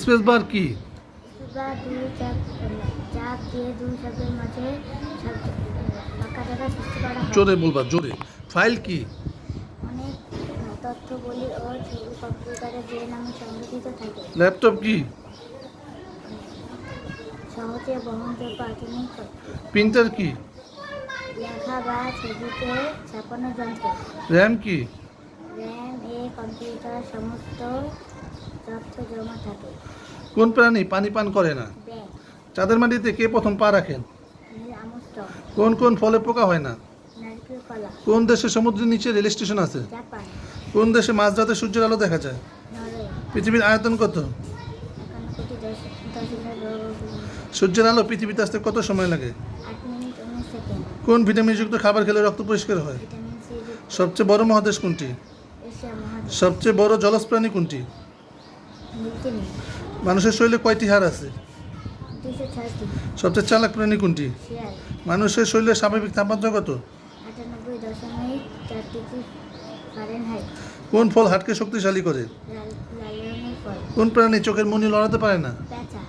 Space bar কি? বা দুই চাপ দিয়ে দুই শব্দের মাঝে ফাঁকা জায়গা সৃষ্টি করা হয়। জোরে বলবা, জোরে। ফাইল কি? অনেক তথ্যবলী ও ছবি কম্পিউটারে যে নামে সংরক্ষিত থাকে। ল্যাপটপ কি? সহজে বহনযোগ্য আধুনিক তথ্য। প্রিন্টার কি? লেখা বা ছবিতে ছাপানোর যন্ত্র। র্যাম কি? র্যাম কম্পিউটার সমস্ত তথ্য জমা থাকে। কোন প্রাণী পানি পান করে না? ব্যাগ। চাঁদের মাটিতে কে প্রথম পা রাখেন? Neil Armstrong. কোন কোন ফলে পোকা হয় না? নারকেল কলা। কোন দেশে সমুদ্রের নিচে রেল স্টেশন আছে? জাপান। কোন দেশে মাঝরাতে সূর্যের আলো দেখা যায়? নরওয়ে। পৃথিবীর আয়তন কত? 51,10,10,000 বর্গ কিলোমিটার। সূর্যের আলো পৃথিবীতে আসতে কত সময় লাগে? 8 মিনিট 19 সেকেন্ড। কোন ভিটামিনযুক্ত খাবার খেলে রক্ত পরিষ্কার হয়? ভিটামিন সি যুক্ত। সবচেয়ে বড় মহাদেশ কোনটি? এশিয়া মহাদেশ। সবচেয়ে বড় জলজ প্রাণী কোনটি? নীলতিমি। মানুষের শরীরে কয়টি হাড় আছে? 206টি। সবচেয়ে চালাক প্রাণী কোনটি? শিয়াল। মানুষের শরীরে স্বাভাবিক তাপমাত্রা কত? 98.4 ডিগ্রি ফারেনহাইট। কোন ফল হাড়কে শক্তিশালী করে? লাল রঙের ফল। কোন প্রাণী চোখের মনি লড়াতে পারে না? পেঁচা।